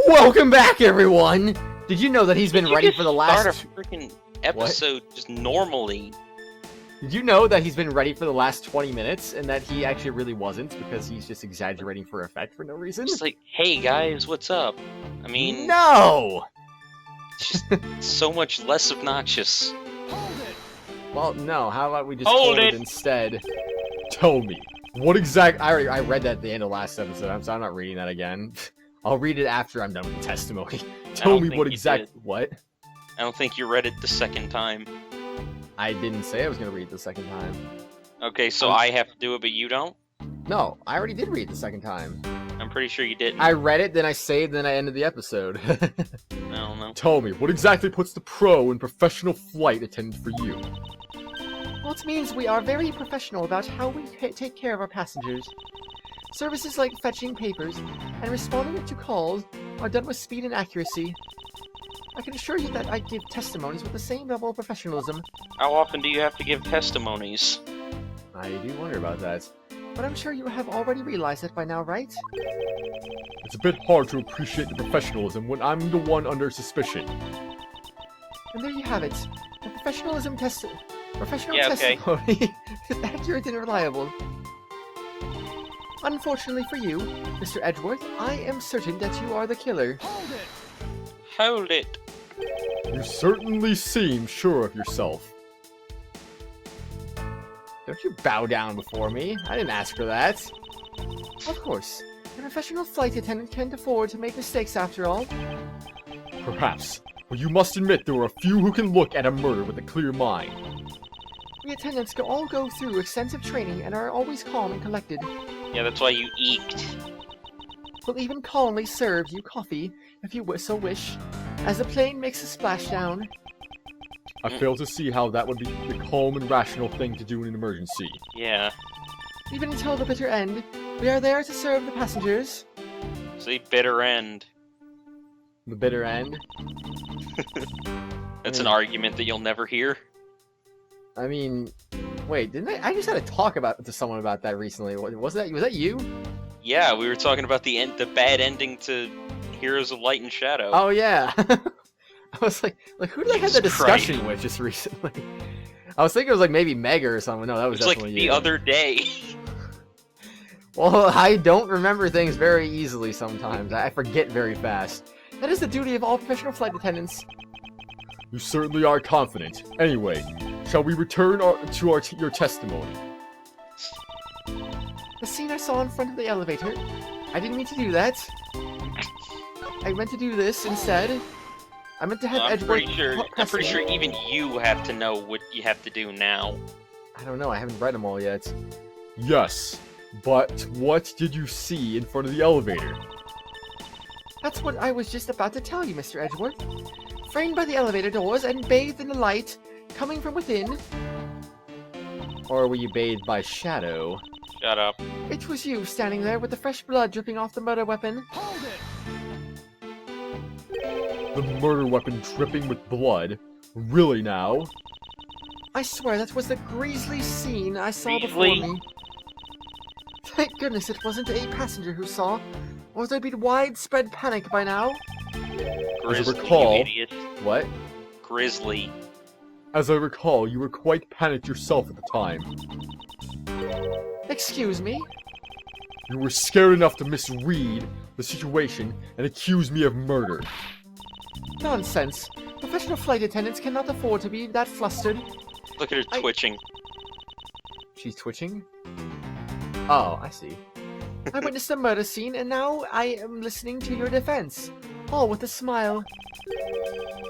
Welcome back, everyone! Did you know that he's been ready for the last... Start a freaking episode just normally. Did you know that he's been ready for the last 20 minutes, and that he actually really wasn't, because he's just exaggerating for effect for no reason? It's like, hey guys, what's up? I mean... No! It's just so much less obnoxious. Well, no, how about we just Hold it instead? Tell me, what exact... I read that at the end of last episode, so I'm not reading that again. I'll read it after I'm done with the testimony. Tell me what exact... What? I don't think you read it the second time. I didn't say I was going to read it the second time. Okay, so I have to do it, but you don't? No, I already did read it the second time. I'm pretty sure you didn't. I read it, then I saved, then I ended the episode. I don't know. Tell me, what exactly puts the pro and professional flight attendant for you? Well, it means we are very professional about how we take care of our passengers. Services like fetching papers and responding to calls are done with speed and accuracy. I can assure you that I give testimonies with the same level of professionalism. How often do you have to give testimonies? I do wonder about that. But I'm sure you have already realized it by now, right? It's a bit hard to appreciate the professionalism when I'm the one under suspicion. And there you have it. The professional testimony is accurate and reliable. Unfortunately for you, Mr. Edgeworth, I am certain that you are the killer. Hold it! Hold it! You certainly seem sure of yourself. Don't you bow down before me. I didn't ask for that. Of course. A professional flight attendant can't afford to make mistakes after all. Perhaps. But you must admit there are a few who can look at a murder with a clear mind. The attendants all go through extensive training and are always calm and collected. Yeah, that's why you eked. We'll even calmly serve you coffee, if you so wish, as the plane makes a splashdown. I fail to see how that would be the calm and rational thing to do in an emergency. Yeah. Even until the bitter end, we are there to serve the passengers. See, bitter end. The bitter end? That's an argument that you'll never hear. I mean, wait, didn't I just had to talk to someone about that recently. Was that you? Yeah, we were talking about the bad ending to Heroes of Light and Shadow. Oh yeah. I was like who did I have the discussion with just recently? I was thinking it was like maybe Mega or something. No, that was definitely like the other day. Well, I don't remember things very easily sometimes. I forget very fast. That is the duty of all professional flight attendants. You certainly are confident. Anyway, shall we return to your testimony? The scene I saw in front of the elevator. I didn't mean to do that. I meant to do this instead. I meant to have Edgeworth... I'm pretty sure even you have to know what you have to do now. I don't know, I haven't read them all yet. Yes, but what did you see in front of the elevator? That's what I was just about to tell you, Mr. Edgeworth. Framed by the elevator doors and bathed in the light coming from within... Or were you bathed by shadow? Shut up. It was you standing there with the fresh blood dripping off the murder weapon. Hold it! The murder weapon dripping with blood? Really now? I swear that was the grisly scene I saw before me. Thank goodness it wasn't a passenger who saw, or there'd be widespread panic by now. Grizzly, as I recall, you idiot. What? Grizzly. As I recall, you were quite panicked yourself at the time. Excuse me? You were scared enough to misread the situation and accuse me of murder. Nonsense. Professional flight attendants cannot afford to be that flustered. Look at her twitching. She's twitching? Oh, I see. I witnessed the murder scene, and now I am listening to your defense. All with a smile.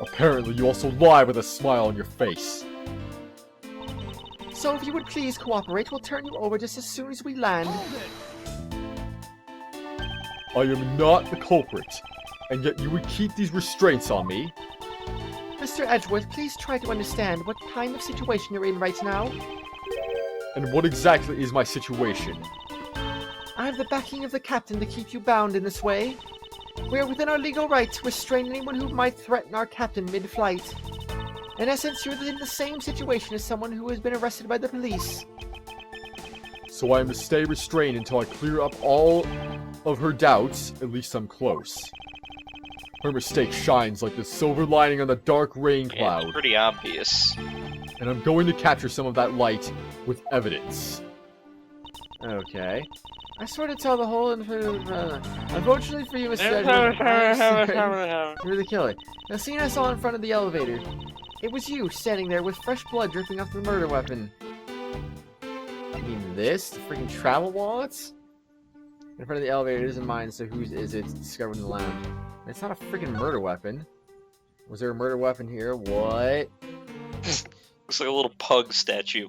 Apparently you also lie with a smile on your face. So if you would please cooperate, we'll turn you over just as soon as we land. I am not the culprit, and yet you would keep these restraints on me. Mr. Edgeworth, please try to understand what kind of situation you're in right now. And what exactly is my situation? I have the backing of the captain to keep you bound in this way. We are within our legal right to restrain anyone who might threaten our captain mid-flight. In essence, you're in the same situation as someone who has been arrested by the police. So I am to stay restrained until I clear up all of her doubts. At least I'm close. Her mistake shines like the silver lining on the dark rain Yeah, cloud. it's pretty obvious. And I'm going to capture some of that light with evidence. Okay. I sort of tell the whole unfortunately for you, Mr. Edgeworth, you're the killer. The scene I saw in front of the elevator. It was you, standing there with fresh blood dripping off the murder weapon. You mean this? The freaking travel wallets? In front of the elevator, it isn't mine, so whose is it? It's discovered in the lounge. It's not a freaking murder weapon. Was there a murder weapon here? What? Looks like a little pug statue.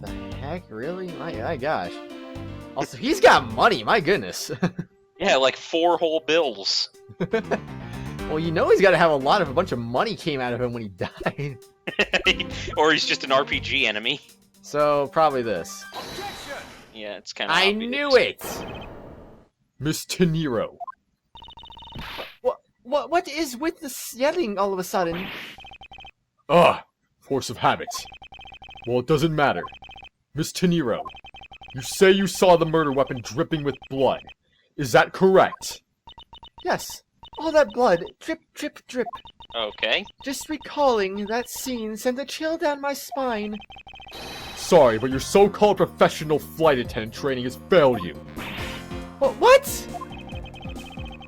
The heck? Really? My gosh. Also, he's got money, my goodness. Yeah, like 4 whole bills. Well, you know he's got to have a bunch of money came out of him when he died. Or he's just an RPG enemy. So, probably this. Yeah, it's kind of I obvious. knew it! Miss Teniro. What is with this yelling all of a sudden? Force of habit. Well, it doesn't matter. Miss Teniro, you say you saw the murder weapon dripping with blood. Is that correct? Yes. All that blood. Drip, drip, drip. Okay. Just recalling that scene sent a chill down my spine. Sorry, but your so-called professional flight attendant training has failed you. What?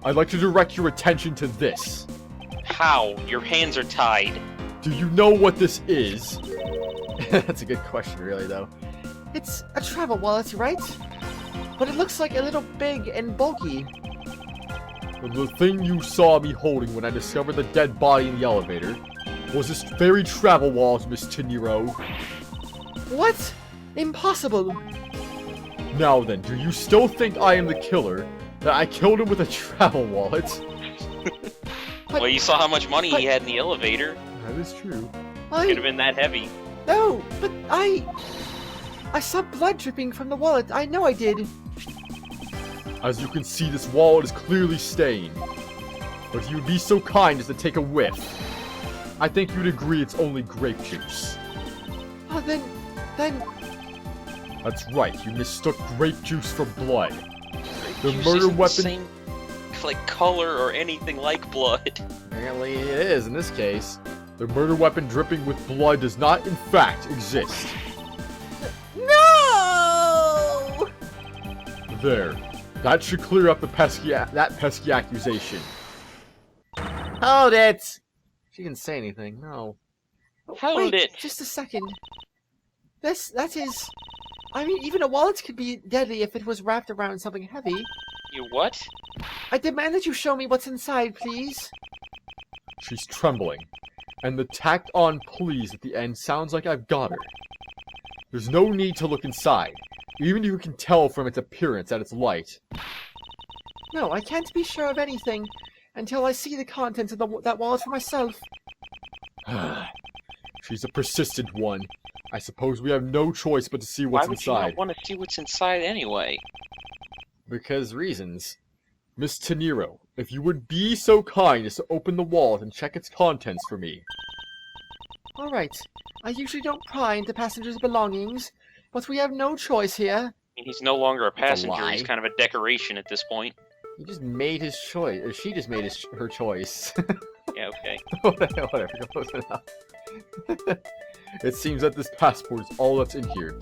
I'd like to direct your attention to this. How? Your hands are tied. Do you know what this is? That's a good question, really, though. It's a travel wallet, right? But it looks like a little big and bulky. The thing you saw me holding when I discovered the dead body in the elevator was this very travel wallet, Miss Teniro. What? Impossible. Now then, do you still think I am the killer? That I killed him with a travel wallet? Well, you saw how much money he had in the elevator. That is true. Could have been that heavy. No, but I saw blood dripping from the wallet. I know I did. As you can see, this wallet is clearly stained. But if you'd be so kind as to take a whiff, I think you'd agree it's only grape juice. Oh, then... That's right, you mistook grape juice for blood. The Juice murder isn't weapon... the same, like, color or anything like blood. Apparently it is, in this case. The murder weapon dripping with blood does not, in fact, exist. No! There. That should clear up that pesky accusation. Hold it! She didn't say anything, no. Hold it! Just a second. That is... I mean, even a wallet could be deadly if it was wrapped around something heavy. You what? I demand that you show me what's inside, please. She's trembling, and the tacked-on please at the end sounds like I've got her. There's no need to look inside, even if you can tell from its appearance that it's light. No, I can't be sure of anything until I see the contents of that wallet for myself. She's a persistent one. I suppose we have no choice but to see what's inside. Why would you not want to see what's inside anyway? Because reasons. Miss Teniro, if you would be so kind as to open the wallet and check its contents for me. Alright. I usually don't pry into passengers' belongings, but we have no choice here. I mean, he's no longer a passenger, lie. he's kind of a decoration at this point. He just made his choice, or she just made her choice. Yeah, okay. Whatever, close enough. It seems that this passport is all that's in here.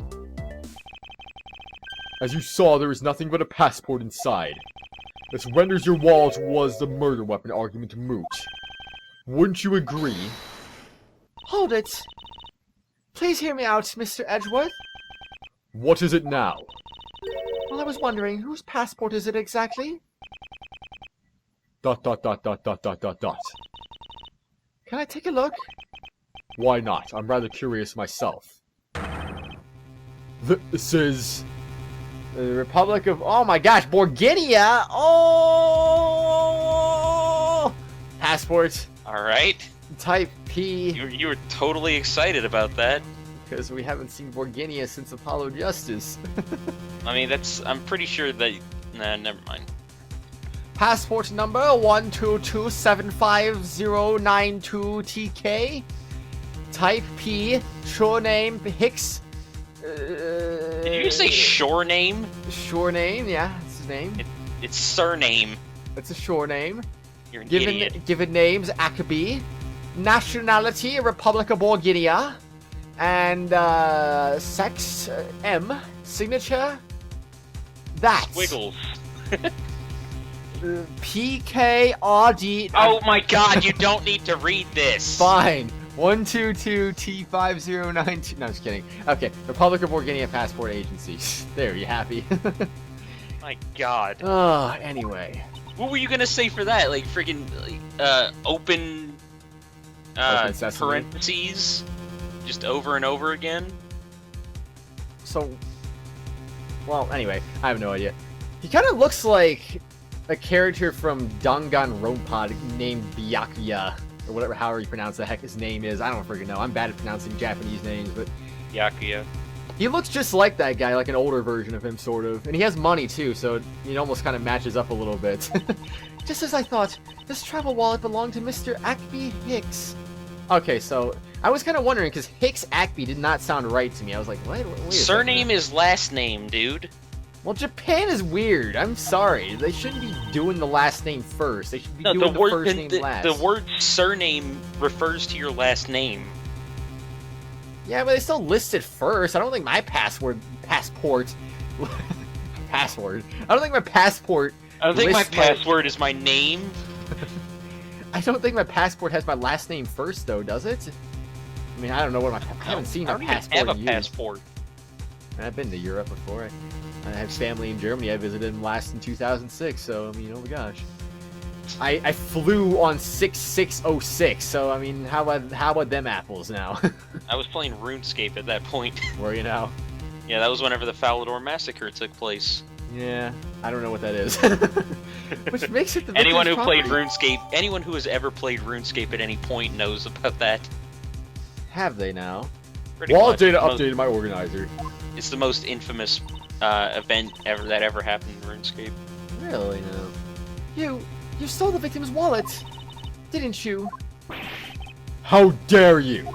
As you saw, there is nothing but a passport inside. This renders your wallet was the murder weapon argument moot. Wouldn't you agree? Hold it! Please hear me out, Mr. Edgeworth. What is it now? Well, I was wondering, whose passport is it exactly? ... Can I take a look? Why not? I'm rather curious myself. This is... the Republic of... oh my gosh, Borginia! Oh! Passport. Alright. Type P. You were totally excited about that. Because we haven't seen Borginia since Apollo Justice. I mean, I'm pretty sure that... Nah, never mind. Passport number 122759092TK. Type P. Shore name Hicks. Did you say shore name? Shore name, yeah, that's his name. It's surname. It's a shore name. You're an idiot. Given names, Akbey. Nationality, Republic of Bulgaria. And, sex, M. Signature, that. Squiggles. PKRD. Oh my god, you don't need to read this! Fine. 122T5092. No, I'm just kidding. Okay, Republic of Bulgaria Passport Agency. There, you happy? My god. Oh, anyway. What were you gonna say for that? Like, freaking, open sesame. parentheses? Just over and over again? So, well, anyway, I have no idea. He kind of looks like a character from Danganronpa named Byakuya, or whatever, however you pronounce the heck his name is. I don't freaking know. I'm bad at pronouncing Japanese names, but Byakuya. he looks just like that guy, like an older version of him, sort of. And he has money, too, so it almost kind of matches up a little bit. Just as I thought, this travel wallet belonged to Mr. Akbey Hicks. Okay, so I was kind of wondering, because Hicks Akbey did not sound right to me. I was like, wait a Surname second. is last name, dude. Well, Japan is weird. I'm sorry. They shouldn't be doing the last name first. They should be doing the first name last. The word surname refers to your last name. Yeah, but they still list it first. I don't think my passport. I don't think my passport. I don't think my lists password is my name. I don't think my passport has my last name first, though, does it? I mean, I don't know what I haven't seen my passport. I don't even have a used. passport. I've been to Europe before. I have family in Germany. I visited them last in 2006, so, I mean, oh my gosh. I flew on 6606, so, I mean, how about them apples now? I was playing RuneScape at that point. Were you now? Yeah, that was whenever the Falador Massacre took place. Yeah, I don't know what that is. Which makes it the anyone who property? played RuneScape, anyone who has ever played RuneScape at any point knows about that. Have they now? Pretty Wallet much. data updated my organizer. It's the most infamous event that ever happened in RuneScape. Really, no. You stole the victim's wallet, didn't you? How dare you!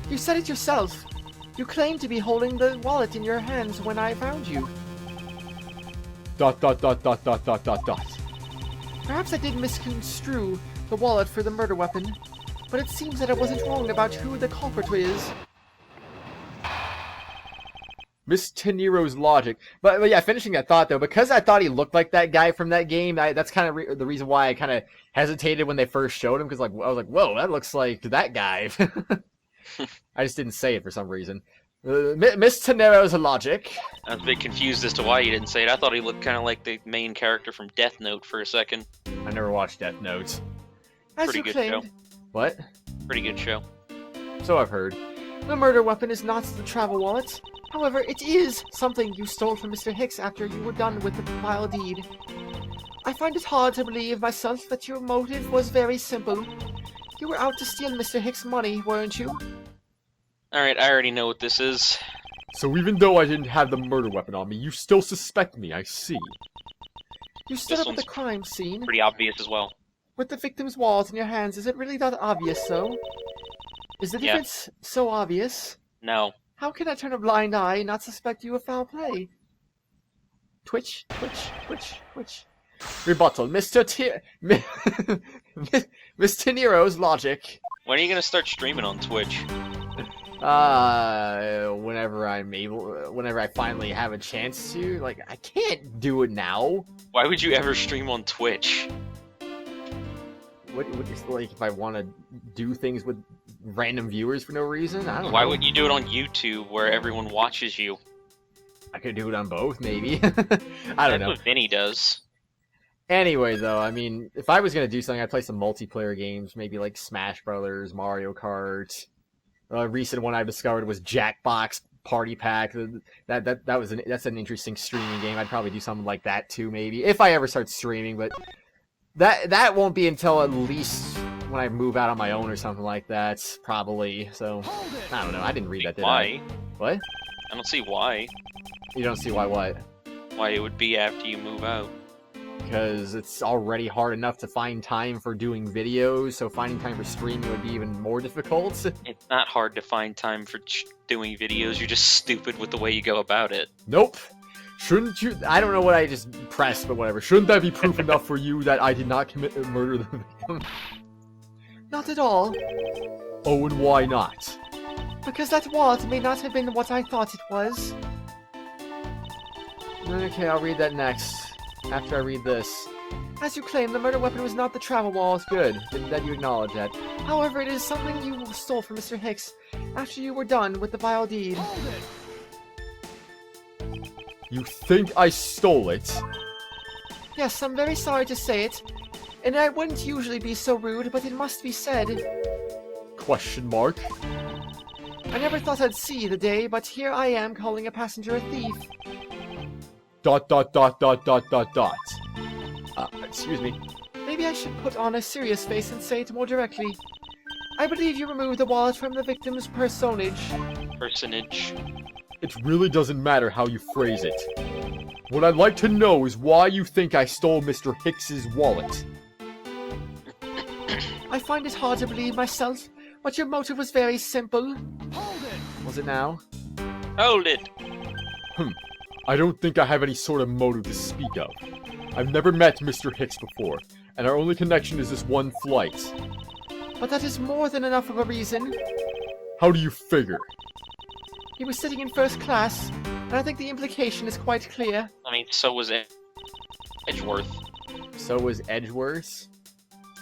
You said it yourself. You claimed to be holding the wallet in your hands when I found you. ... Perhaps I did misconstrue the wallet for the murder weapon, but it seems that I wasn't wrong about who the culprit is. Miss Tenero's logic. But yeah, finishing that thought, though, because I thought he looked like that guy from that game, that's kind of the reason why I kind of hesitated when they first showed him, because I was like, whoa, that looks like that guy. I just didn't say it for some reason. Miss Tenero's logic. I was a bit confused as to why you didn't say it. I thought he looked kind of like the main character from Death Note for a second. I never watched Death Note. As Pretty you good claimed. show. What? Pretty good show. So I've heard. The murder weapon is not the travel wallet. However, it is something you stole from Mr. Hicks after you were done with the vile deed. I find it hard to believe myself that your motive was very simple. You were out to steal Mr. Hicks' money, weren't you? Alright, I already know what this is. So even though I didn't have the murder weapon on me, you still suspect me, I see. You stood This up at the one's crime scene. Pretty obvious as well. With the victim's wallet in your hands, is it really that obvious, though? Is the Yeah. difference so obvious? No. How can I turn a blind eye and not suspect you of foul play? Twitch. Rebuttal. Mr. Miss Tenero's logic. When are you gonna start streaming on Twitch? Whenever I finally have a chance to. Like, I can't do it now. Why would you ever stream on Twitch? What is, like, if I want to do things with random viewers for no reason? I don't know. Why wouldn't you do it on YouTube where everyone watches you? I could do it on both, maybe. I don't know. That's what Vinny does. Anyway, though, I mean, if I was going to do something, I'd play some multiplayer games, maybe like Smash Brothers, Mario Kart. A recent one I discovered was Jackbox Party Pack. That's an interesting streaming game. I'd probably do something like that too, maybe, if I ever start streaming, but that won't be until at least when I move out on my own or something like that, probably. So, I don't know. I didn't read that, did I? Why? What? I don't see why. You don't see why what? Why it would be after you move out. Because it's already hard enough to find time for doing videos, so finding time for streaming would be even more difficult. It's not hard to find time for doing videos, you're just stupid with the way you go about it. Nope. Shouldn't you... I don't know what I just pressed, but whatever. Shouldn't that be proof enough for you that I did not commit murder the victim? Not at all. Oh, and why not? Because that wallet may not have been what I thought it was. Okay, I'll read that next. After I read this. As you claim, the murder weapon was not the travel wallet. Good, that you acknowledge that. However, it is something you stole from Mr. Hicks after you were done with the vile deed. You think I stole it? Yes, I'm very sorry to say it. And I wouldn't usually be so rude, but it must be said. Question mark. I never thought I'd see the day, but here I am calling a passenger a thief. ... Excuse me. Maybe I should put on a serious face and say it more directly. I believe you removed the wallet from the victim's personage. It really doesn't matter how you phrase it. What I'd like to know is why you think I stole Mr. Hicks's wallet. I find it hard to believe myself, but your motive was very simple. Hold it! Was it now? Hold it! I don't think I have any sort of motive to speak of. I've never met Mr. Hicks before, and our only connection is this one flight. But that is more than enough of a reason. How do you figure? He was sitting in first class, and I think the implication is quite clear. I mean, so was Edgeworth. So was Edgeworth?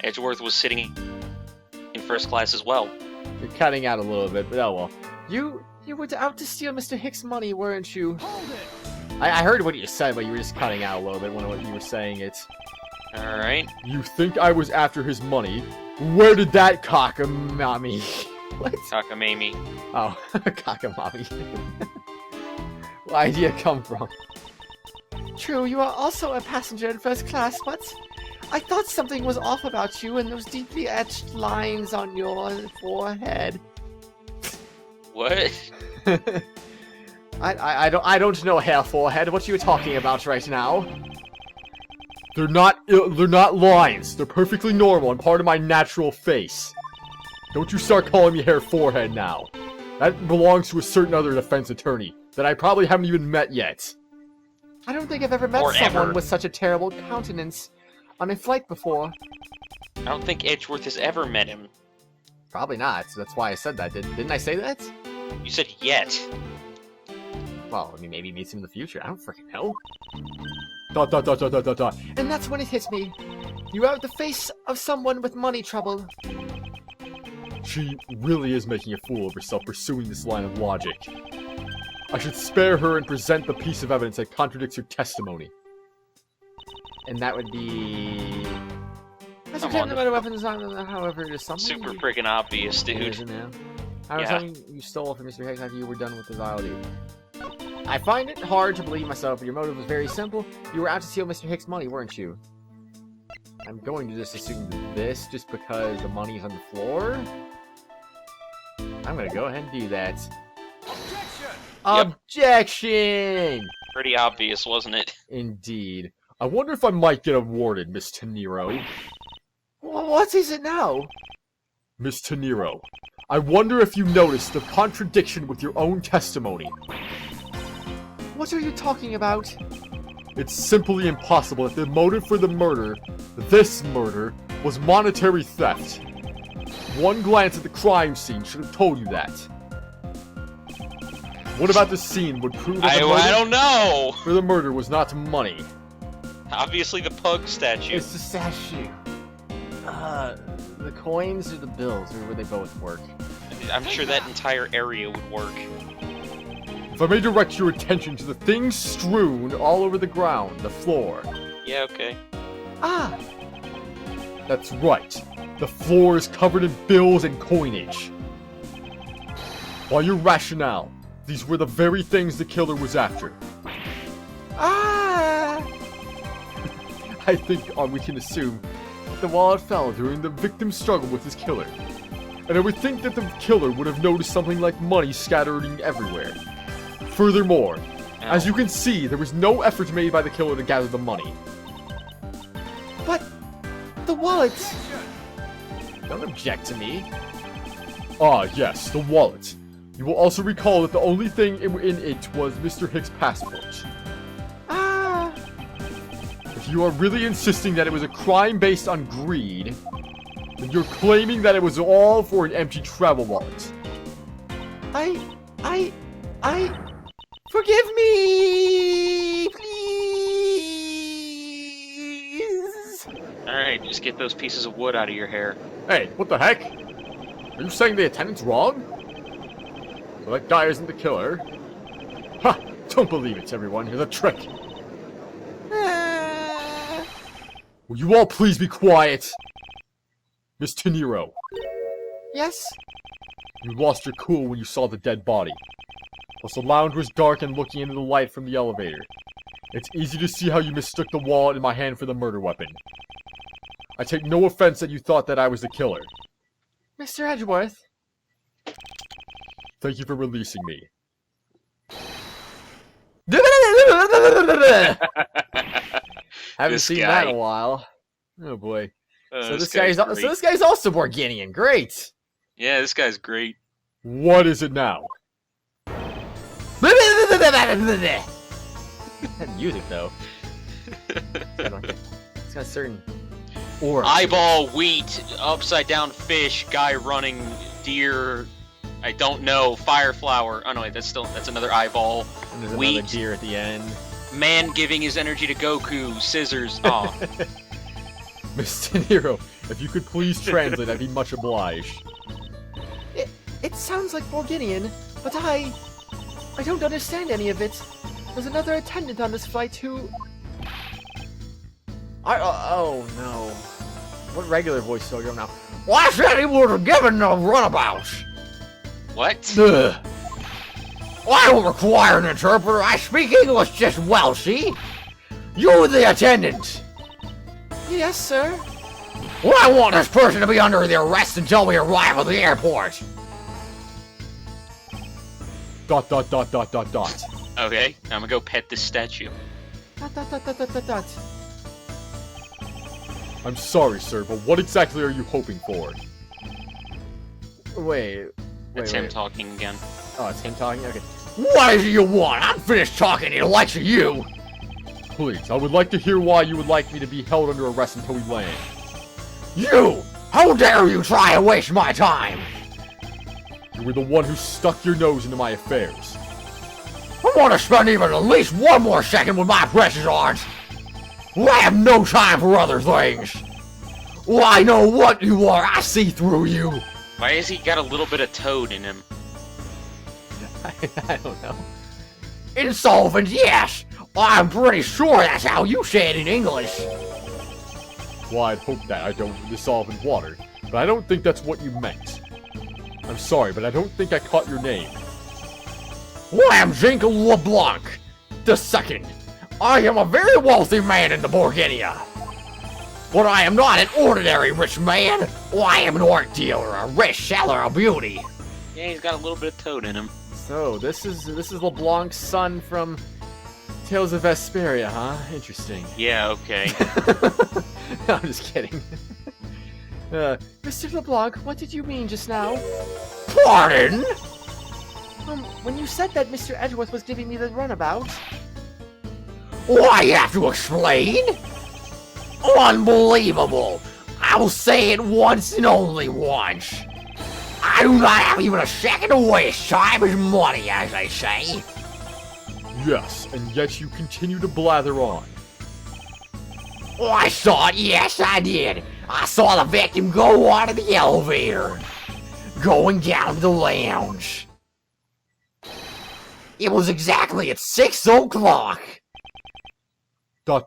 Edgeworth was sitting in first class as well. You're cutting out a little bit, but oh well. You were out to steal Mr. Hicks' money, weren't you? Hold it! I heard what you said, but you were just cutting out a little bit when you were saying it. Alright. You think I was after his money? Where did that cockamamie... What? Cockamamie. Oh, cockamamie. Why did it come from? True, you are also a passenger in first class, but I thought something was off about you and those deeply etched lines on your forehead. What? I don't know hair forehead. What are you talking about right now? They're not lines. They're perfectly normal and part of my natural face. Don't you start calling me hair forehead now. That belongs to a certain other defense attorney that I probably haven't even met yet. I don't think I've ever met someone with such a terrible countenance on a flight before. I don't think Edgeworth has ever met him. Probably not. That's why I said that. Didn't I say that? You said yet. Well, I mean, maybe he meets him in the future. I don't freaking know. ... And that's when it hit me. You are the face of someone with money trouble. She really is making a fool of herself pursuing this line of logic. I should spare her and present the piece of evidence that contradicts her testimony. And that would be... As you claim the murder weapon is not, however, it is something... Super freaking obvious, dude. It is now. I was telling you stole from Mr. Hicks after you were done with the vile deed. I find it hard to believe myself, but your motive was very simple. You were out to steal Mr. Hicks' money, weren't you? I'm going to just assume this just because the money's on the floor. I'm gonna go ahead and do that. Objection! Pretty obvious, wasn't it? Indeed. I wonder if I might get awarded, Miss Teniro. What is it now? Miss Teniro, I wonder if you noticed the contradiction with your own testimony. What are you talking about? It's simply impossible that the motive for the murder, this murder, was monetary theft. One glance at the crime scene should have told you that. What about the scene would prove that the motive I don't know! for the murder was not money? Obviously the pug statue. It's the statue. The coins or the bills, or would they both work? I'm sure that entire area would work. If I may direct your attention to the things strewn all over the ground, the floor. Yeah, okay. Ah! That's right. The floor is covered in bills and coinage. By your rationale, these were the very things the killer was after. Ah! I think we can assume that the wallet fell during the victim's struggle with his killer. And I would think that the killer would have noticed something like money scattering everywhere. Furthermore, as you can see, there was no effort made by the killer to gather the money. But the wallet... Don't object to me. Ah, yes, the wallet. You will also recall that the only thing in it was Mr. Hicks' passport. you are really insisting that it was a crime based on greed, then you're claiming that it was all for an empty travel wallet. Forgive me, please. Alright, just get those pieces of wood out of your hair. Hey, what the heck? Are you saying the attendant's wrong? Well, that guy isn't the killer. Ha! Don't believe it, everyone. It's a trick. Will you all please be quiet? Mr. Nero, Yes? you lost your cool when you saw the dead body. Plus the lounge was dark and looking into the light from the elevator. It's easy to see how you mistook the wallet in my hand for the murder weapon. I take no offense that you thought that I was the killer. Mr. Edgeworth? Thank you for releasing me. Haven't This seen guy. that in a while. Oh boy. So this guy's also Borginian. Great. Yeah, this guy's great. What is it now? That music though. It's got a certain aura. Eyeball, wheat, upside down fish, guy running, deer, I don't know, fire flower. Oh no, wait, that's another eyeball. And there's wheat. another deer at the end. Man giving his energy to Goku, scissors. Aw. Mr. Nero, if you could please translate, I'd be much obliged. It sounds like Borginian, but I don't understand any of it. There's another attendant on this flight who... oh no. What regular voice do I go now? Well, I said he was given a runabout. What? Ugh. Well, I don't require an interpreter. I speak English just well, see? You're the attendant. Yes, sir. Well, I want this person to be under the arrest until we arrive at the airport. ... Okay, I'm gonna go pet this statue. ... I'm sorry, sir, but what exactly are you hoping for? Wait. It's him talking again. Oh, it's him talking? Okay. What is it you want? I'm finished talking to the likes of you. Please, I would like to hear why you would like me to be held under arrest until we land. You! How dare you try and waste my time? You were the one who stuck your nose into my affairs. I want to spend even at least one more second with my precious art. I have no time for other things. Well, I know what you are. I see through you. Why has he got a little bit of toad in him? I don't know. Insolvent, yes. I'm pretty sure that's how you say it in English. Well, I'd hope that I don't dissolve in water, but I don't think that's what you meant. I'm sorry, but I don't think I caught your name. Well, I'm Zinkel LeBlanc the Second. I am a very wealthy man in the Borginia. But I am not an ordinary rich man. Well, I am an art dealer, a rich seller of beauty. Yeah, he's got a little bit of toad in him. So, this is LeBlanc's son from Tales of Vesperia, huh? Interesting. Yeah, okay. No, I'm just kidding. Mr. LeBlanc, what did you mean just now? Pardon? When you said that Mr. Edgeworth was giving me the runabout... Why have to explain? Unbelievable! I will say it once and only once. I do not have even a second to waste. Time is money, as they say. Yes, and yet you continue to blather on. Oh, I saw it, yes I did. I saw the victim go out of the elevator. Going down to the lounge. It was exactly at 6 o'clock. ... And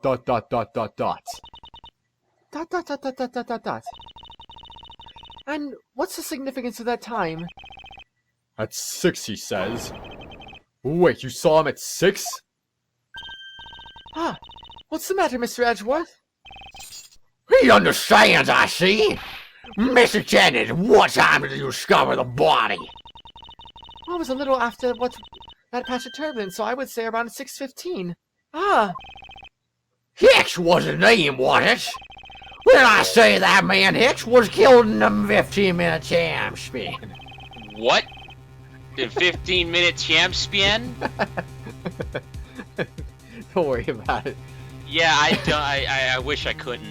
what's the significance of that time? At 6, he says. Wait, you saw him at 6? Ah, what's the matter, Mr. Edgeworth? He understands, I see. Mr. Attendant, what time did you discover the body? Well, it was a little after that patch of turbulence, so I would say around 6:15. Ah. Hicks was the name, wasn't it? Then I say that man Hicks was killed in a 15-minute time span. What? The 15-minute champ span? Don't worry about it. Yeah, I wish I couldn't.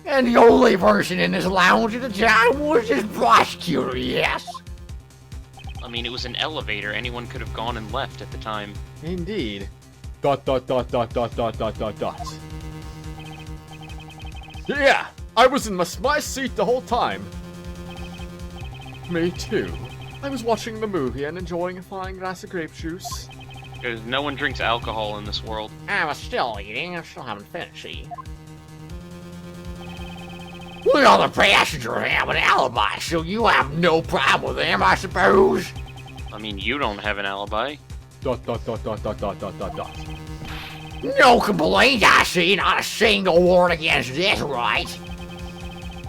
And the only person in this lounge at the time was this prosecutor, yes. I mean, it was an elevator. Anyone could have gone and left at the time. Indeed. ... Yeah, I was in my seat the whole time. Me too. I was watching the movie and enjoying a fine glass of grape juice. Because no one drinks alcohol in this world. I was still eating. I still haven't finished eating. The other passengers have an alibi, so you have no problem with them, I suppose. I mean, you don't have an alibi. ... No complaint, I see. Not a single word against this, right?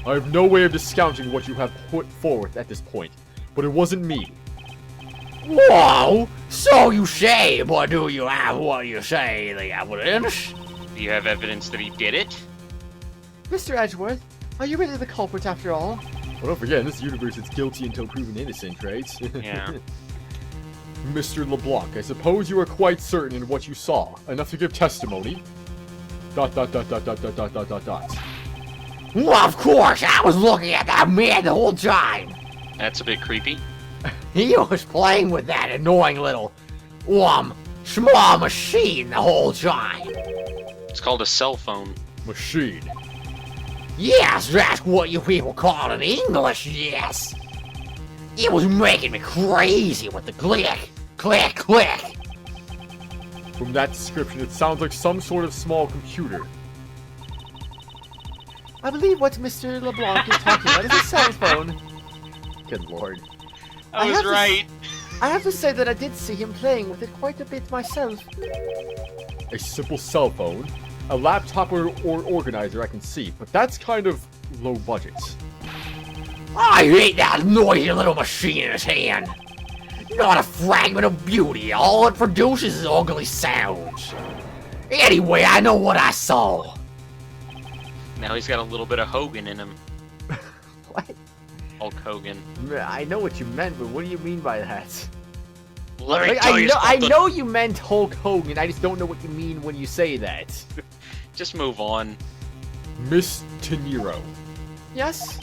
I have no way of discounting what you have put forward at this point, but it wasn't me. Whoa! So you say, but do you have what you say, the evidence? Do you have evidence that he did it? Mr. Edgeworth, are you really the culprit after all? Well, don't forget, in this universe it's guilty until proven innocent, right? Yeah. Mr. LeBlanc, I suppose you are quite certain in what you saw, enough to give testimony. ... Well, of course, I was looking at that man the whole time. That's a bit creepy. He was playing with that annoying little, small machine the whole time. It's called a cell phone. Machine. Yes, that's what you people call it in English, yes. It was making me crazy with the click, click, click. From that description, it sounds like some sort of small computer. I believe what Mr. LeBlanc is talking about is a cell phone. Good lord. I was right. I have to say that I did see him playing with it quite a bit myself. A simple cell phone, a laptop or organizer I can see, but that's kind of low budget. I hate that noisy little machine in his hand. Not a fragment of beauty, all it produces is ugly sounds. Anyway, I know what I saw. Now he's got a little bit of Hogan in him. What? Hulk Hogan. I know what you meant, but what do you mean by that? Let me Like, tell you I something. know you meant Hulk Hogan, I just don't know what you mean when you say that. Just move on. Miss Teniro. Yes?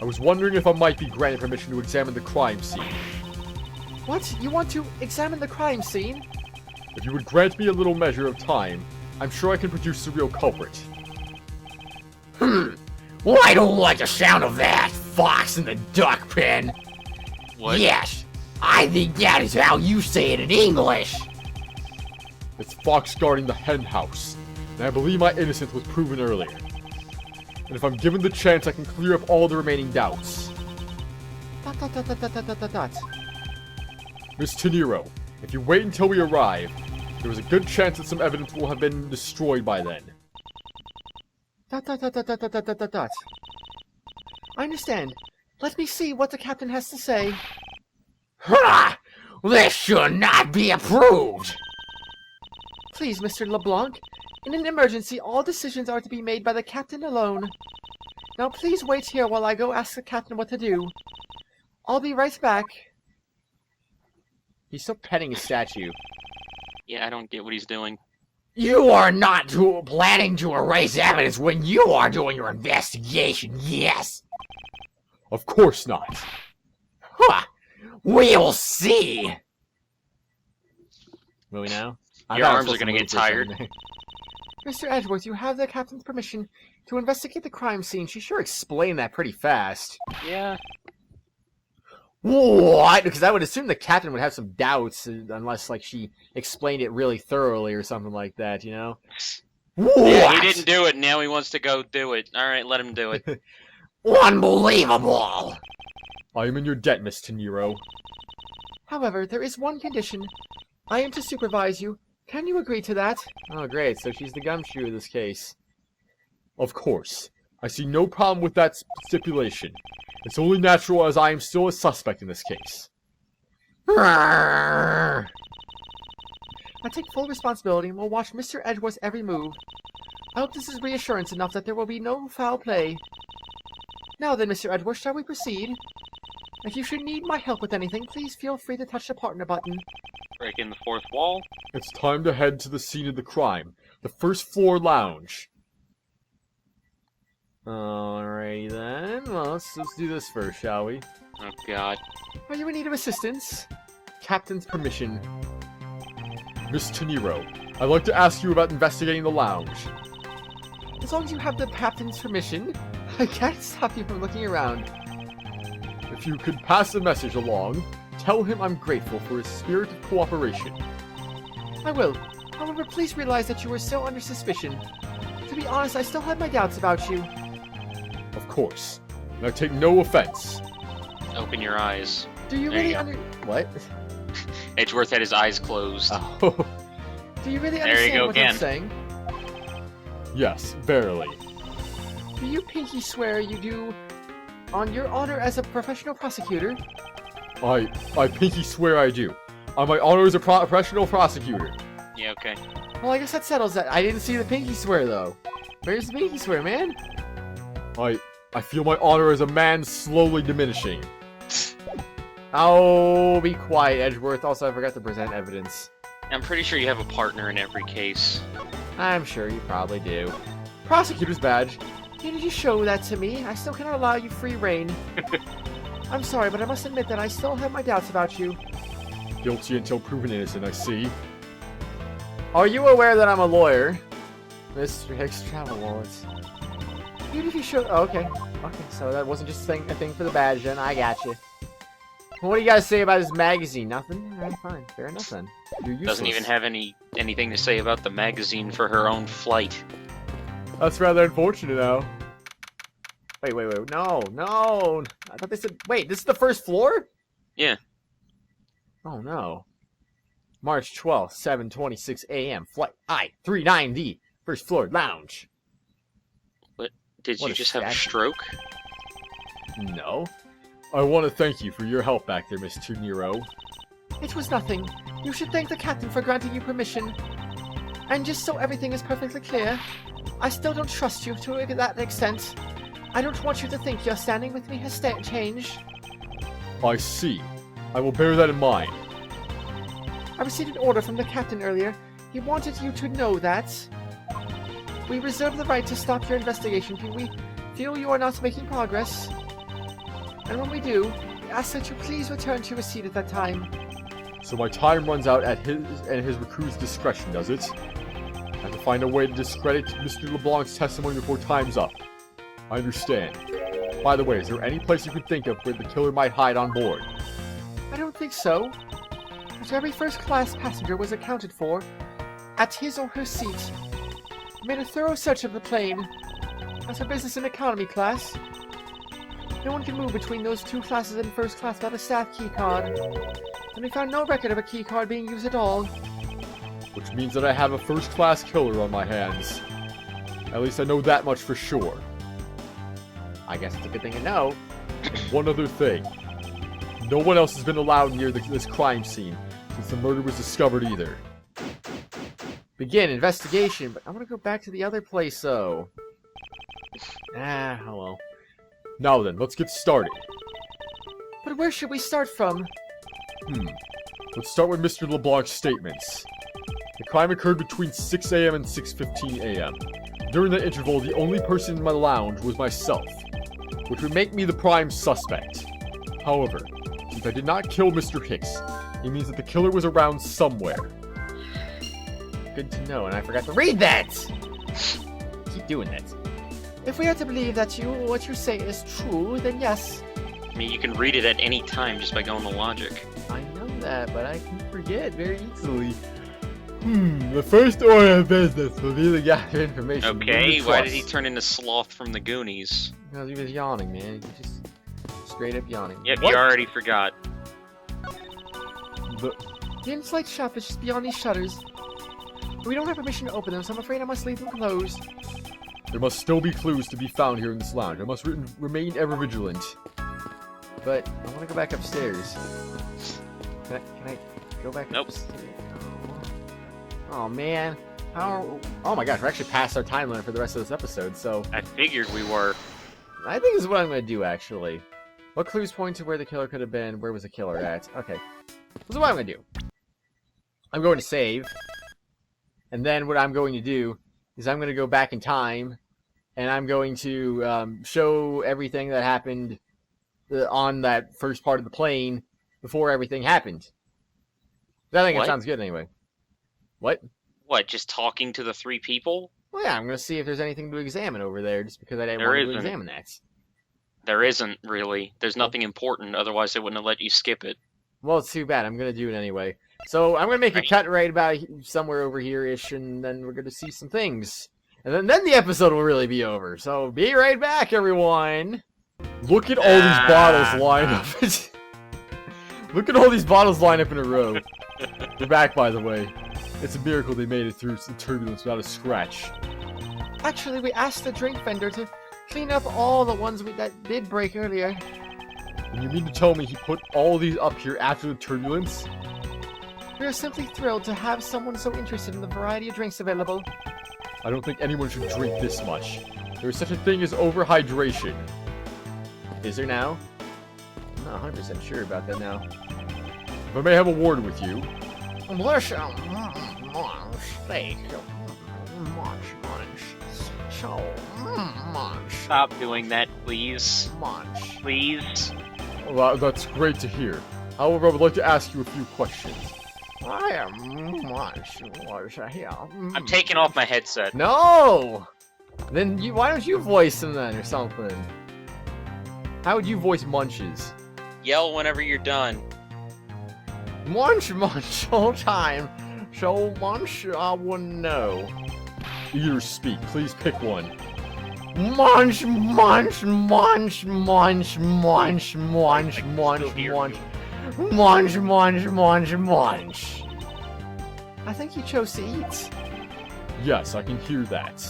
I was wondering if I might be granted permission to examine the crime scene. What? You want to examine the crime scene? If you would grant me a little measure of time, I'm sure I can produce the real culprit. Well, I don't like the sound of that, fox in the duck pen. What? Yes, I think that is how you say it in English. It's Fox guarding the hen house, and I believe my innocence was proven earlier. And if I'm given the chance, I can clear up all the remaining doubts. ... Miss Teniro, if you wait until we arrive, there is a good chance that some evidence will have been destroyed by then. ... I understand. Let me see what the captain has to say. Ha! This should not be approved. Please, Mr. LeBlanc, in an emergency, all decisions are to be made by the captain alone. Now please wait here while I go ask the captain what to do. I'll be right back. He's still petting his statue. Yeah, I don't get what he's doing. You are not planning to erase evidence when you are doing your investigation, yes? Of course not. Huh! We'll see. Will we now? Your arms are gonna get tired. Mr. Edgeworth, you have the captain's permission to investigate the crime scene. She sure explained that pretty fast. Yeah. What? Because I would assume the captain would have some doubts unless, like, she explained it really thoroughly or something like that, you know? What? Yeah, he didn't do it, now he wants to go do it. Alright, let him do it. Unbelievable! I am in your debt, Miss Teniro. However, there is one condition. I am to supervise you. Can you agree to that? Oh, great. So she's the gumshoe in this case. Of course. I see no problem with that stipulation. It's only natural as I am still a suspect in this case. I take full responsibility and will watch Mr. Edgeworth's every move. I hope this is reassurance enough that there will be no foul play. Now then, Mr. Edgeworth, shall we proceed? If you should need my help with anything, please feel free to touch the partner button. Breaking the fourth wall. It's time to head to the scene of the crime. The first floor lounge. Alrighty then. Well, let's do this first, shall we? Oh god. Are you in need of assistance? Captain's permission. Miss Teniro, I'd like to ask you about investigating the lounge. As long as you have the captain's permission, I can't stop you from looking around. If you could pass the message along, tell him I'm grateful for his spirit of cooperation. I will. However, please realize that you are still under suspicion. To be honest, I still have my doubts about you. Of course. And I take no offense. Open your eyes. Do you There really you go. What? Edgeworth had his eyes closed. Oh. Do you really There you understand go what again. I'm saying? Yes, verily. Do you pinky swear you do on your honor as a professional prosecutor? I pinky swear I do. On my honor as a professional prosecutor. Yeah, okay. Well, I guess that settles that. I didn't see the pinky swear, though. Where's the pinky swear, man? I feel my honor as a man slowly diminishing. Oh, be quiet, Edgeworth. Also, I forgot to present evidence. I'm pretty sure you have a partner in every case. I'm sure you probably do. Prosecutor's badge. Didn't you show that to me? I still cannot allow you free reign. I'm sorry, but I must admit that I still have my doubts about you. Guilty until proven innocent, I see. Are you aware that I'm a lawyer? Mr. Hicks travel wallets. Even if you showed... Oh, okay. Okay, so that wasn't just a thing for the badge then. I got you. What do you guys say about this magazine? Nothing? Alright, fine. Fair enough then. You're useless. Doesn't even have anything to say about the magazine for her own flight. That's rather unfortunate now. Wait. No. I thought they said... Wait, this is the first floor? Yeah. Oh, no. March 12th, 7:26 a.m. Flight I-39D. First floor lounge. Did What you a just have a statue. stroke? No. I want to thank you for your help back there, Mr. Nero. It was nothing. You should thank the captain for granting you permission. And just so everything is perfectly clear, I still don't trust you to that extent. I don't want you to think your standing with me has changed. I see. I will bear that in mind. I received an order from the captain earlier. He wanted you to know that we reserve the right to stop your investigation if we feel you are not making progress. And when we do, we ask that you please return to your seat at that time. So my time runs out at his recruit's discretion, does it? I have to find a way to discredit Mr. LeBlanc's testimony before time's up. I understand. By the way, is there any place you could think of where the killer might hide on board? I don't think so. But every first-class passenger was accounted for at his or her seat. We made a thorough search of the plane. As for business and economy class, no one can move between those two classes in first class without a staff key card. And we found no record of a key card being used at all. Which means that I have a first-class killer on my hands. At least I know that much for sure. I guess it's a good thing to know. One other thing. No one else has been allowed near this crime scene since the murder was discovered either. Begin investigation, but I want to go back to the other place, though. Oh well. Now then, let's get started. But where should we start from? Let's start with Mr. LeBlanc's statements. The crime occurred between 6 a.m. and 6:15 a.m. During that interval, the only person in my lounge was myself, which would make me the prime suspect. However, since I did not kill Mr. Hicks, it means that the killer was around somewhere. Good to know, and I forgot to read that! Keep doing that. If we are to believe that what you say is true, then yes. I mean, you can read it at any time just by going to logic. I know that, but I can forget very easily. The first order of business will be to gather information. Okay, from the why did he trust. turn into Sloth from the Goonies? Because he was yawning, man. He just straight up yawning. Yep, What? you already forgot. The inside shop is just beyond these shutters. We don't have permission to open them, so I'm afraid I must leave them closed. There must still be clues to be found here in this lounge. I must remain ever vigilant. But I want to go back upstairs. Can I go back Nope. upstairs? Oh man. Oh my gosh, we're actually past our time limit for the rest of this episode, so I figured we were. I think this is what I'm going to do, actually. What clues point to where the killer could have been? Where was the killer at? Okay. This is what I'm going to do. I'm going to save. And then what I'm going to do is I'm going to go back in time, and I'm going to show everything that happened on that first part of the plane before everything happened. I think it What? sounds good anyway. What? What, just talking to the three people? Well, yeah, I'm going to see if there's anything to examine over there, just because I didn't There want to isn't. examine that. There isn't, really. There's nothing important, otherwise they wouldn't have let you skip it. Well, it's too bad. I'm going to do it anyway. So I'm going to make a Right. cut right about somewhere over here-ish, and then we're going to see some things. And then the episode will really be over. So be right back, everyone. Look at all these bottles line up. Look at all these bottles line up in a row. They're back, by the way. It's a miracle they made it through some turbulence without a scratch. Actually, we asked the drink vendor to clean up all the ones that did break earlier. And you mean to tell me he put all these up here after the turbulence? We are simply thrilled to have someone so interested in the variety of drinks available. I don't think anyone should drink this much. There is such a thing as overhydration. Is there now? I'm not 100% sure about that now. If I may have a word with you. Stop doing that, please. Please. Well, that's great to hear. However, I would like to ask you a few questions. I'm taking off my headset. No! Then why don't you voice him then, or something? How would you voice Munches? Yell whenever you're done. Munch, all time. So Munch, I wouldn't know. Either speak. Please pick one. Munch, munch, munch, munch, munch, munch, munch, munch, munch, munch, munch, munch. I think you chose to eat. Yes, I can hear that.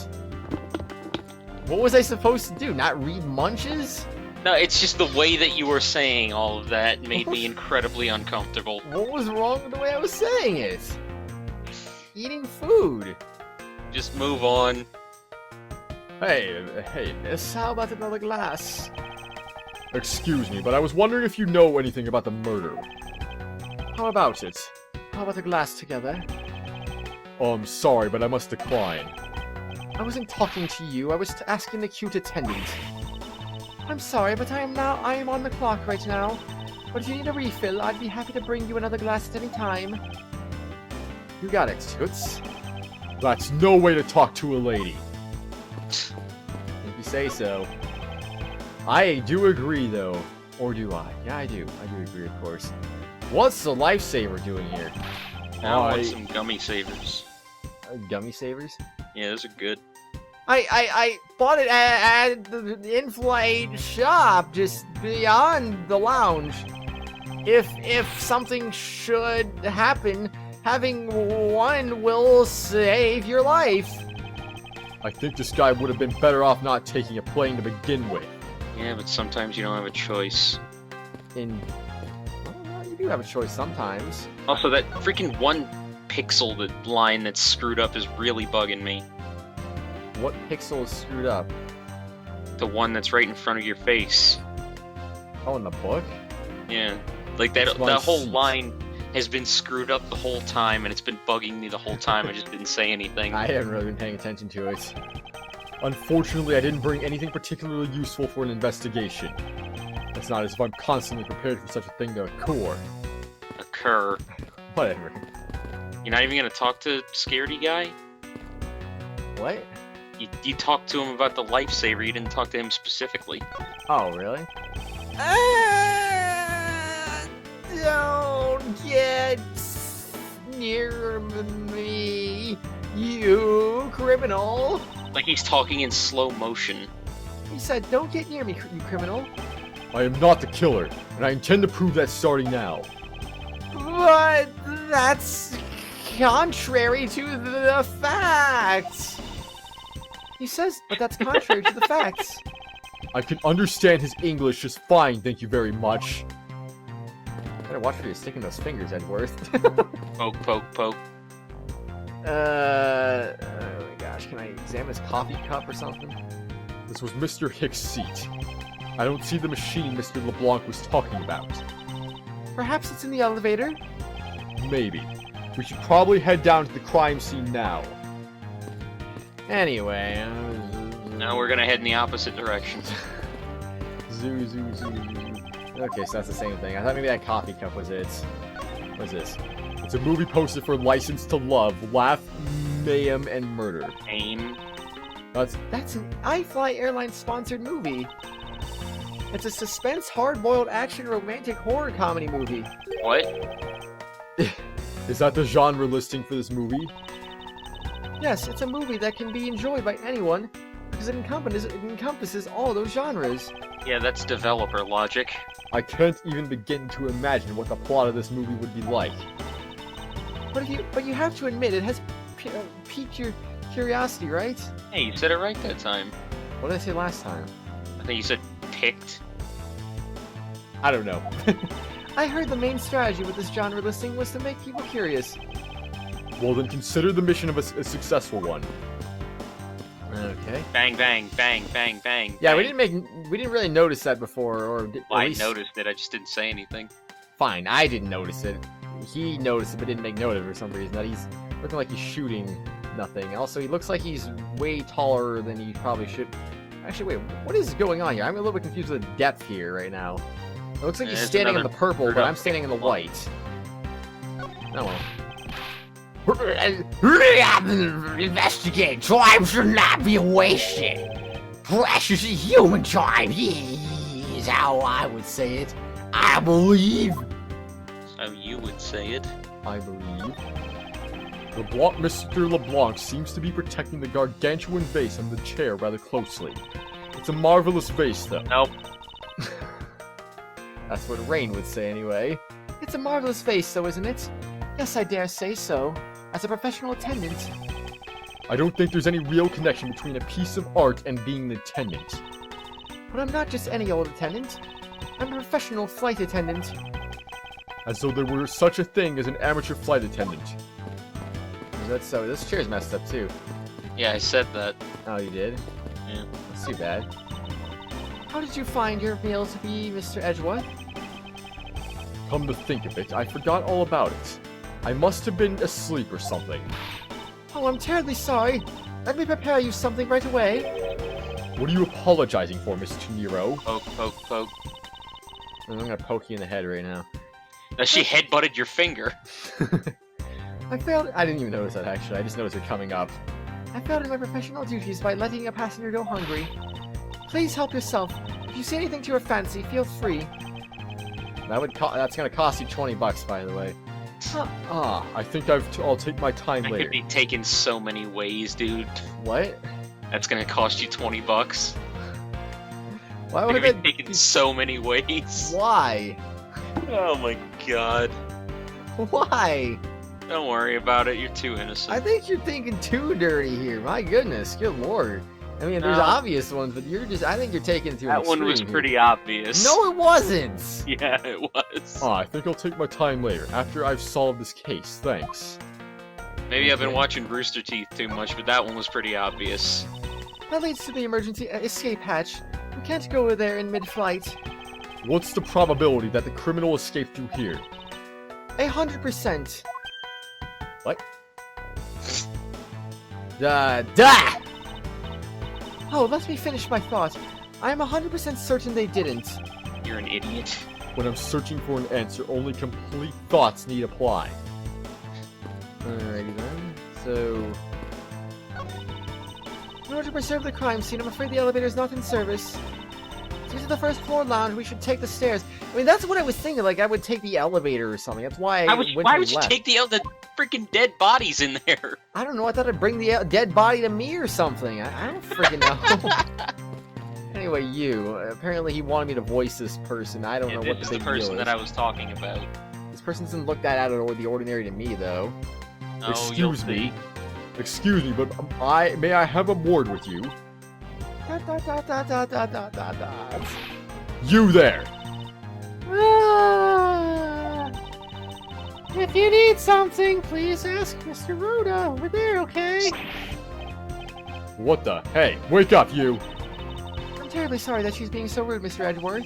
What was I supposed to do? Not read Munches? No, it's just the way that you were saying all of that made me incredibly uncomfortable. What was wrong with the way I was saying it? Eating food. Just move on. Hey, miss, how about another glass? Excuse me, but I was wondering if you know anything about the murder. How about it? How about a glass together? Oh, I'm sorry, but I must decline. I wasn't talking to you, I was asking the cute attendant. I'm sorry, but I am on the clock right now. But if you need a refill, I'd be happy to bring you another glass at any time. You got it, Toots. That's no way to talk to a lady. If you say so. I do agree, though. Or do I? Yeah, I do. I do agree, of course. What's the lifesaver doing here? I want some gummy savers. Gummy savers? Yeah, those are good. I bought it at the in-flight shop just beyond the lounge. If something should happen, having one will save your life. I think this guy would have been better off not taking a plane to begin with. Yeah, but sometimes you don't have a choice. Well, you do have a choice sometimes. Also, that freaking one pixel line that's screwed up is really bugging me. What pixel is screwed up? The one that's right in front of your face. Oh, in the book? Yeah. Like that That's my whole seat. line has been screwed up the whole time, and it's been bugging me the whole time. I just didn't say anything. I haven't really been paying attention to it. Unfortunately, I didn't bring anything particularly useful for an investigation. It's not as if I'm constantly prepared for such a thing to occur. Whatever. You're not even gonna talk to Scaredy Guy? What? You talked to him about the lifesaver, you didn't talk to him specifically. Oh, really? Don't get near me, you criminal. Like he's talking in slow motion. He said, don't get near me, you criminal. I am not the killer, and I intend to prove that starting now. But that's contrary to the facts. He says, but that's contrary to the facts. I can understand his English just fine, thank you very much. Better watch where you're sticking those fingers, Edgeworth. Poke, poke, poke. Oh my gosh, can I examine his coffee cup or something? This was Mr. Hicks' seat. I don't see the machine Mr. LeBlanc was talking about. Perhaps it's in the elevator? Maybe. We should probably head down to the crime scene now. Anyway, Now we're gonna head in the opposite direction. Zoo. okay, so that's the same thing. I thought maybe that coffee cup was it. What's this? It's a movie poster for License to Love, Laugh, Mayhem, and Murder. Aim. That's an iFly Airlines sponsored movie. It's a suspense, hard-boiled action, romantic horror comedy movie. What? Is that the genre listing for this movie? Yes, it's a movie that can be enjoyed by anyone because it encompasses all those genres. Yeah, that's developer logic. I can't even begin to imagine what the plot of this movie would be like. But you have to admit it has piqued your curiosity, right? Hey, you said it right that time. What did I say last time? I think you said picked. I don't know. I heard the main strategy with this genre listing was to make people curious. Well, then consider the mission of a successful one. Okay. Bang, bang, bang, bang, bang. Yeah, bang. we didn't really notice that before, or at I least... noticed it, I just didn't say anything. Fine, I didn't notice it. He noticed it, but didn't make note of it for some reason. That he's looking like he's shooting nothing. Also, he looks like he's way taller than he probably should. Actually, wait, what is going on here? I'm a little bit confused with the depth here right now. It looks like he's It's standing in another the purple, but bird I'm up standing in the clock. white. Oh well. Investigate. Time should not be wasted. Precious human time is how I would say it. I believe. So you would say it. I believe. Mr. LeBlanc seems to be protecting the gargantuan vase on the chair rather closely. It's a marvelous vase, though. Nope. That's what Rain would say anyway. It's a marvelous face, though, isn't it? Yes, I dare say so. As a professional attendant. I don't think there's any real connection between a piece of art and being an attendant. But I'm not just any old attendant. I'm a professional flight attendant. As though there were such a thing as an amateur flight attendant. Is that so? This chair's messed up, too. Yeah, I said that. Oh, you did? Yeah. That's too bad. How did you find your meal to be, Mr. Edgeworth? Come to think of it, I forgot all about it. I must have been asleep or something. Oh, I'm terribly sorry. Let me prepare you something right away. What are you apologizing for, Mr. Nero? Poke, poke, poke. I'm gonna poke you in the head right now. Now she headbutted your finger. I didn't even notice that, actually. I just noticed it coming up. I failed in my professional duties by letting a passenger go hungry. Please help yourself. If you see anything to your fancy, feel free. That's gonna cost you 20 bucks, by the way. I think I'll take my time That later. could be taken so many ways, dude. What? That's gonna cost you 20 bucks. Why That would could that be taken so many ways. Why? Oh my god. Why? Don't worry about it, you're too innocent. I think you're thinking too dirty here. My goodness, good lord. I mean, there's No. obvious ones, but I think you're taking it to an That one was extreme here. pretty obvious. No, it wasn't! Yeah, it was. I think I'll take my time later, after I've solved this case, thanks. Maybe I've been Okay. watching Rooster Teeth too much, but that one was pretty obvious. That leads to the emergency escape hatch. We can't go there in mid-flight. What's the probability that the criminal escaped through here? 100%. What? Duh! Oh, let me finish my thought. I am 100% certain they didn't. You're an idiot. When I'm searching for an answer, only complete thoughts need apply. Alrighty then. So... in order to preserve the crime scene, I'm afraid the elevator is not in service. Due to the first floor lounge, we should take the stairs. I mean, that's what I was thinking, like I would take the elevator or something. That's why I went Why to would the you left. take the freaking dead bodies in there? I don't know, I thought I'd bring the dead body to me or something. I don't freaking know. Anyway, you. Apparently he wanted me to voice this person. I don't know what This the is big the person deal is. that I was talking about. This person doesn't look that out of the ordinary to me, though. Oh, you'll Excuse me. see. Excuse me, but may I have a word with you? You there! If you need something, please ask Mr. Rhoda over there, okay? What the? Hey, wake up, you! I'm terribly sorry that she's being so rude, Mr. Edgeworth.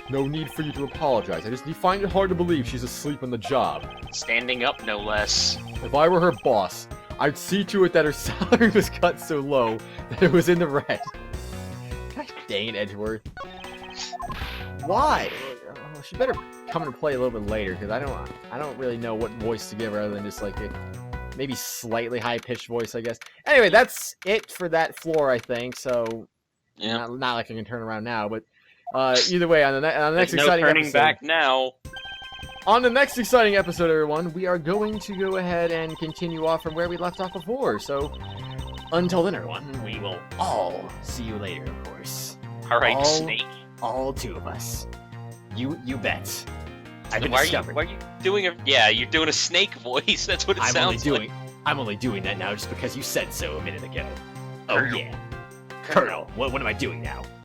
No need for you to apologize. I just find it hard to believe she's asleep on the job. Standing up, no less. If I were her boss, I'd see to it that her salary was cut so low that it was in the red. Gosh dang it, Edgeworth. Why? Oh, she better come and play a little bit later, because I don't really know what voice to give her other than just like a maybe slightly high-pitched voice, I guess. Anyway, that's it for that floor, I think. So, Yeah. not like I can turn around now, but either way, on the next There's no exciting turning episode, back now. on the next exciting episode, everyone, we are going to go ahead and continue off from where we left off before. So, until then, everyone, we will all see you later, of course. All right, All- Snake. All two of us. You bet. I've been Why discovered. are you doing a? Yeah, you're doing a snake voice. That's what it sounds like. I'm only doing that now just because you said so a minute ago. Oh Colonel. yeah. Colonel, what am I doing now?